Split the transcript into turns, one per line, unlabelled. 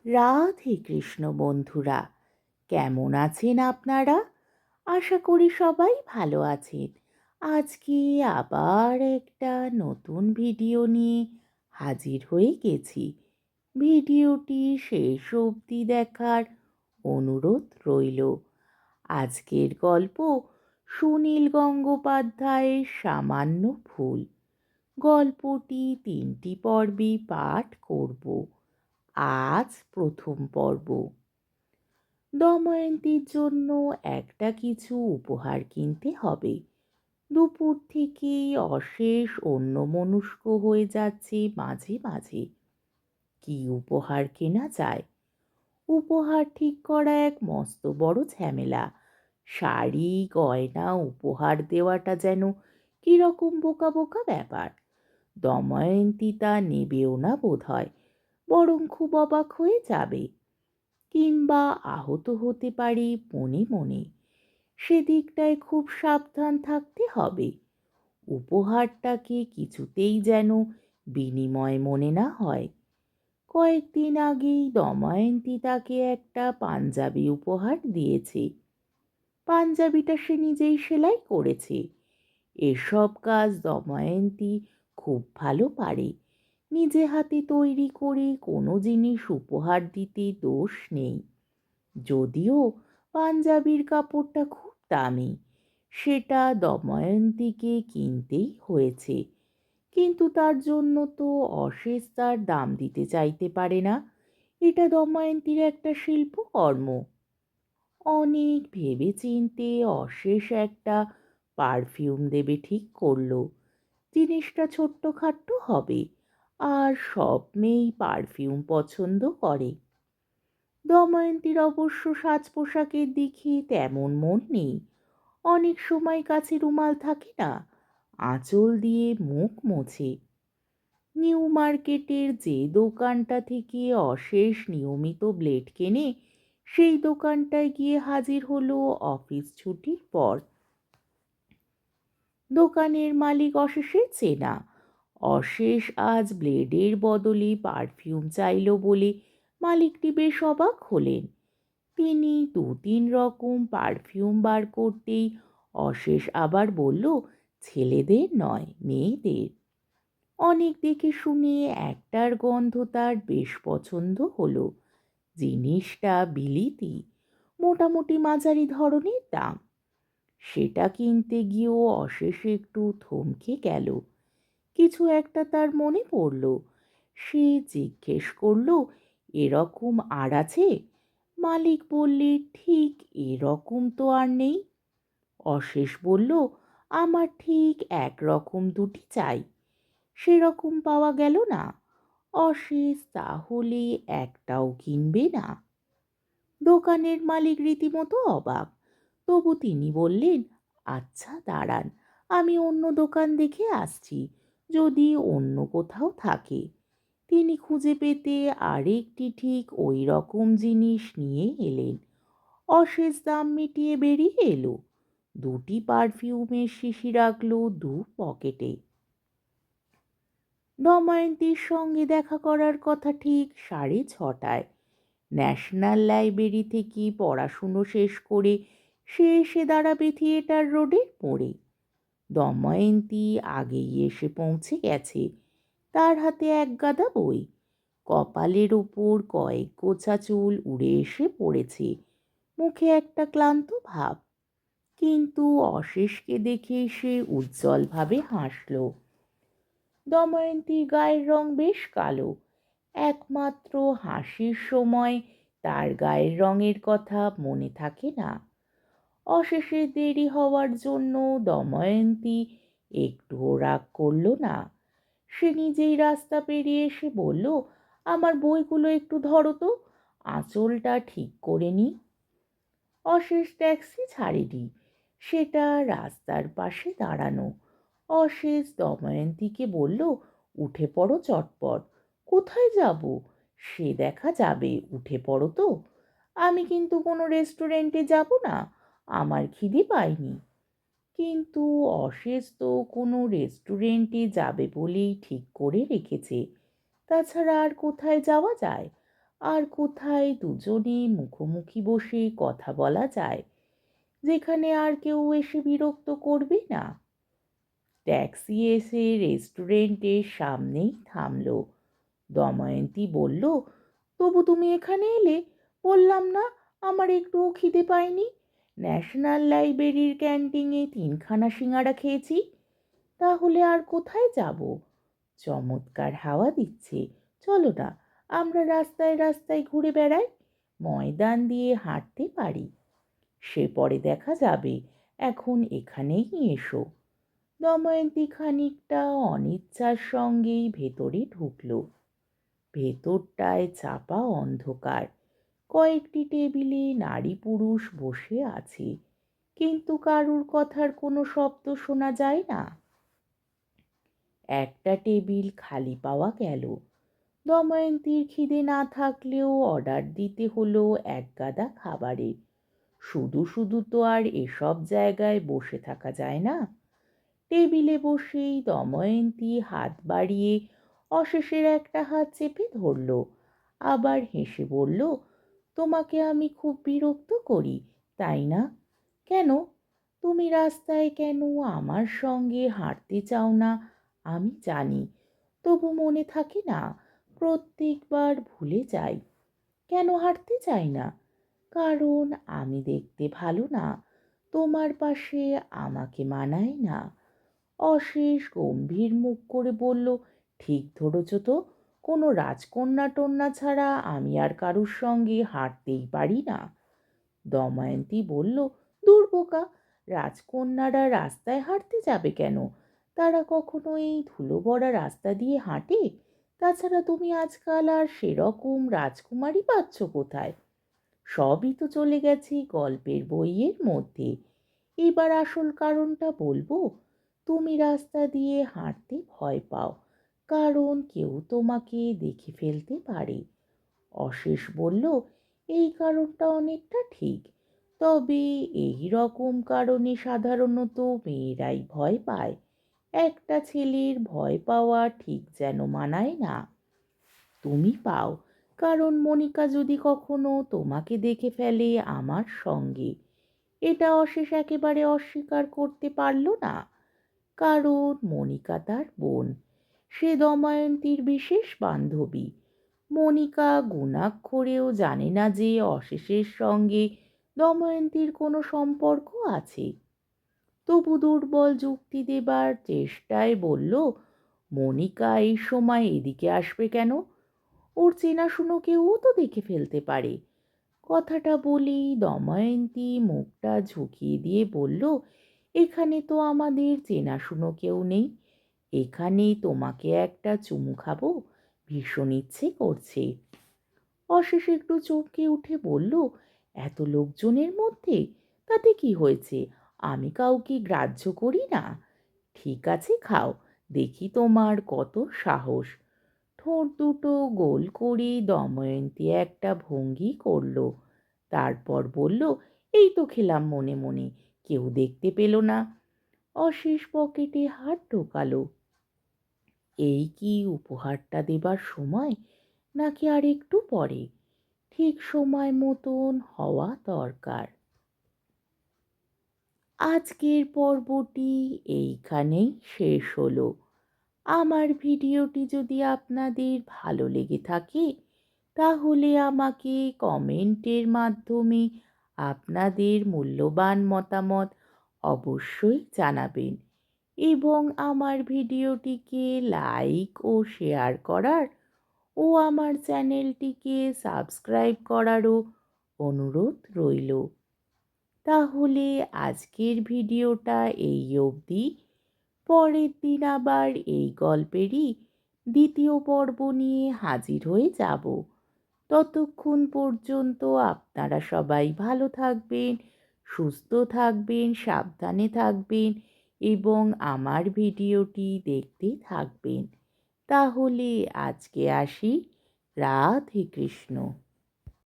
রাধে কৃষ্ণ বন্ধুরা, কেমন আছেন আপনারা? আশা করি সবাই ভালো আছেন। আজকে আবার একটা নতুন ভিডিও নিয়ে হাজির হয়ে গেছি। ভিডিওটি শেষ অবধি দেখার অনুরোধ রইল। আজকের গল্প সুনীল গঙ্গোপাধ্যায়ের সামান্য ভুল। গল্পটি 3টি পর্বে পাঠ করব। আজ প্রথম পর্ব। দময়ন্তীর জন্য একটা কিছু উপহার কিনতে হবে। দুপুর থেকেই অশেষ অন্যমনস্ক হয়ে যাচ্ছে মাঝে মাঝে। কি উপহার কেনা যায়? উপহার ঠিক করা এক মস্ত বড় ঝামেলা। শাড়ি গয়না উপহার দেওয়াটা যেন কিরকম বোকা বোকা ব্যাপার। দময়ন্তী তা নেবেও না বোধ হয়, বরং খুব অবাক হয়ে যাবে, কিংবা আহত হতে পারে মনে মনে। সেদিকটায় খুব সাবধান থাকতে হবে। উপহারটাকে কিছুতেই যেন বিনিময় মনে না হয়। কয়েকদিন আগেই দময়ন্তী তাকে একটা পাঞ্জাবি উপহার দিয়েছে। পাঞ্জাবিটা সে নিজেই সেলাই করেছে। এসব কাজ দময়ন্তী খুব ভালো পারে। নিজে হাতে তৈরি করে কোনো জিনিস উপহার দিতে দোষ নেই। যদিও পাঞ্জাবির কাপড়টা খুব দামি, সেটা দময়ন্তীকে কিনতেই হয়েছে। কিন্তু তার জন্য তো অশেষ তার দাম দিতে চাইতে পারে না। এটা দময়ন্তীর একটা শিল্পকর্ম। অনেক ভেবেচিন্তে অশেষ একটা পারফিউম দেবে ঠিক করলো। জিনিসটা ছোট্টখাট্টো হবে, আর সব মেয়েই পারফিউম পছন্দ করে। দময়ন্তীর অবশ্য সাজ পোশাকের দিকে তেমন মন নেই। অনেক সময় কাছে রুমাল থাকে না, আঁচল দিয়ে মুখ মোছে। নিউ মার্কেটের যে দোকানটা থেকে অশেষ নিয়মিত ব্লেড কেনে, সেই দোকানটায় গিয়ে হাজির হলো অফিস ছুটির পর। দোকানের মালিক অশেষের চেনা। অশেষ আজ ব্লেডের বদলে পারফিউম চাইল বলে মালিকটি বেশ অবাক হলেন। তিনি 2-3 রকম পারফিউম বার করতেই অশেষ আবার বলল, ছেলেদের নয়, মেয়েদের। অনেক দেখে শুনে একটার গন্ধ তার বেশ পছন্দ হলো। জিনিসটা বিলিতি, মোটামুটি মাঝারি ধরনের দাম। সেটা কিনতে গিয়েও অশেষ একটু থমকে গেল। কিছু একটা তার মনে পড়ল। সে জিজ্ঞেস করল, এরকম আর আছে? মালিক বললে, ঠিক এরকম তো আর নেই। অশেষ বলল, আমার ঠিক একরকম দুটি চাই। সেরকম পাওয়া গেল না। অশেষ তাহলে একটাও কিনবে না? দোকানের মালিক রীতিমতো অবাক। তবু তিনি বললেন, আচ্ছা দাঁড়ান, আমি অন্য দোকান দেখে আসছি, যদি অন্য কোথাও থাকে। তিনি খুঁজে পেতে আরেকটি ঠিক ওই রকম জিনিস নিয়ে এলেন। অশেষ দাম মিটিয়ে বেরিয়ে এলো। দুটি পারফিউমের শিশি রাখলো দু পকেটে। দময়ন্তীর সঙ্গে দেখা করার কথা ঠিক 6:30টায়। ন্যাশনাল লাইব্রেরি থেকে পড়াশুনো শেষ করে সে এসে দাঁড়াবে থিয়েটার রোডের মোড়ে। দময়ন্তী আগেই এসে পৌঁছে গেছে। তার হাতে এক গাদা বই। কপালের ওপর কয়েক গোছা চুল উড়ে এসে পড়েছে। মুখে একটা ক্লান্ত ভাব। কিন্তু অশেষকে দেখে সে উজ্জ্বলভাবে হাসল। দময়ন্তীর গায়ের রং বেশ কালো। একমাত্র হাসির সময় তার গায়ের রঙের কথা মনে থাকে না। অশেষে দেরি হওয়ার জন্য দময়ন্তী একটুও রাগ করল না। সে নিজেই রাস্তা পেরিয়ে এসে বলল, আমার বইগুলো একটু ধরো তো, আঁচলটা ঠিক করে নি। অশেষ ট্যাক্সি ছাড়েনি, সেটা রাস্তার পাশে দাঁড়ানো। অশেষ দময়ন্তীকে বলল, উঠে পড়ো চটপট। কোথায় যাব? সে দেখা যাবে, উঠে পড়ো তো। আমি কিন্তু কোনো রেস্টুরেন্টে যাব না, আমার খিদে পায়নি। কিন্তু অশেষ তো কোনো রেস্টুরেন্টে যাবে বলেই ঠিক করে রেখেছে। তাছাড়া আর কোথায় যাওয়া যায়? আর কোথায় দুজনে মুখোমুখি বসে কথা বলা যায়, যেখানে আর কেউ এসে বিরক্ত করবে না? ট্যাক্সি এসে রেস্টুরেন্টের সামনেই থামলো। দময়ন্তী বলল, তবু তুমি এখানে এলে? বললাম না আমার একটুও খিদে পায়নি। ন্যাশনাল লাইব্রেরির ক্যান্টিনে 3খানা সিঙাড়া খেয়েছি। তাহলে আর কোথায় যাব? চমৎকার হাওয়া দিচ্ছে, চলো না আমরা রাস্তায় রাস্তায় ঘুরে বেড়াই, ময়দান দিয়ে হাঁটতে পারি। সে পরে দেখা যাবে, এখন এখানেই এসো। দময়ন্তী খানিকটা অনিচ্ছার সঙ্গেই ভেতরে ঢুকল। ভেতরটায় চাপা অন্ধকার। কয়েকটি টেবিলে নারী পুরুষ বসে আছে, কিন্তু কারুর কথার কোনো শব্দ শোনা যায় না। একটা টেবিল খালি পাওয়া গেল। দময়ন্তীর খিদে না থাকলেও অর্ডার দিতে হলো একগাদা খাবারের। শুধু শুধু তো আর এসব জায়গায় বসে থাকা যায় না। টেবিলে বসেই দময়ন্তী হাত বাড়িয়ে অশেষের একটা হাত চেপে ধরল, আবার হেসে বলল, তোমাকে আমি খুব বিরক্ত করি, তাই না? কেন? তুমি রাস্তায় কেন আমার সঙ্গে হাঁটতে চাও না আমি জানি, তবু মনে থাকে না, প্রত্যেকবার ভুলে যাই। কেন হাঁটতে চাই না? কারণ আমি দেখতে ভালো না, তোমার পাশে আমাকে মানায় না। অশেষ গম্ভীর মুখ করে বলল, ঠিক ধরেছ তো, কোনো রাজকন্যা টন্যা ছাড়া আমি আর কারুর সঙ্গে হাঁটতেই পারি না। দময়ন্তী বলল, দূর বোকা, রাজকন্যারা রাস্তায় হাঁটতে যাবে কেন? তারা কখনো এই ধুলো ভরা রাস্তা দিয়ে হাঁটে? তাছাড়া তুমি আজকাল আর সেরকম রাজকুমারী পাচ্ছ কোথায়? সবই তো চলে গেছে গল্পের বইয়ের মধ্যে। এবার আসল কারণটা বলবো। তুমি রাস্তা দিয়ে হাঁটতে ভয় পাও কারণ কেউ তোমাকে দেখে ফেলতে পারে। অশেষ বলল, এই কারণটা অনেকটা ঠিক, তবে এই রকম কারণে সাধারণত মেয়েরাই ভয় পায়। একটা ছেলের ভয় পাওয়া ঠিক যেন মানায় না। তুমি পাও, কারণ মনিকা যদি কখনো তোমাকে দেখে ফেলে আমার সঙ্গে। এটা অশেষ একেবারে অস্বীকার করতে পারল না, কারণ মনিকা তার বোন। সে দময়ন্তীর বিশেষ বান্ধবী। মনিকা গুণাক্ষরেও জানে না যে অশেষের সঙ্গে দময়ন্তীর কোনো সম্পর্ক আছে। তবু দুর্বল যুক্তি দেবার চেষ্টায় বলল, মনিকা এই সময় এদিকে আসবে কেন? ওর চেনাশুনো কেউ তো দেখে ফেলতে পারে। কথাটা বলেই দময়ন্তী মুখটা ঝুঁকিয়ে দিয়ে বলল, এখানে তো আমাদের চেনাশুনো কেউ নেই। এখানেই তোমাকে একটা চুমু খাবো, ভীষণ ইচ্ছে করছে। অশেষ একটু চমকে উঠে বলল, এত লোকজনের মধ্যে? তাতে কি হয়েছে, আমি কাউকে গ্রাহ্য করি না। ঠিক আছে খাও, দেখি তোমার কত সাহস। ঠোঁট দুটো গোল করে দময়ন্তী একটা ভঙ্গি করল, তারপর বলল, এই তো খেলাম মনে মনে, কেউ দেখতে পেল না। অশেষ পকেটে হাত ঢোকালো। এই কি উপহারটা দেবার সময়, নাকি আর একটু পরে? ঠিক সময় মতন হওয়া দরকার। আজকের পর্বটি এইখানেই শেষ হলো। আমার ভিডিওটি যদি আপনাদের ভালো লেগে থাকে তাহলে আমাকে কমেন্টের মাধ্যমে আপনাদের মূল্যবান মতামত অবশ্যই জানাবেন, এবং আমার ভিডিওটিকে লাইক ও শেয়ার করার ও আমার চ্যানেলটিকে সাবস্ক্রাইব করারও অনুরোধ রইল। তাহলে আজকের ভিডিওটা এই অবধি। পরের দিন আবার এই গল্পেরই দ্বিতীয় পর্ব নিয়ে হাজির হয়ে যাব। ততক্ষণ পর্যন্ত আপনারা সবাই ভালো থাকবেন, সুস্থ থাকবেন, সাবধানে থাকবেন এবং আমার ভিডিওটি দেখতে থাকবেন। তাহলে আজকে আসি। রাধে কৃষ্ণ।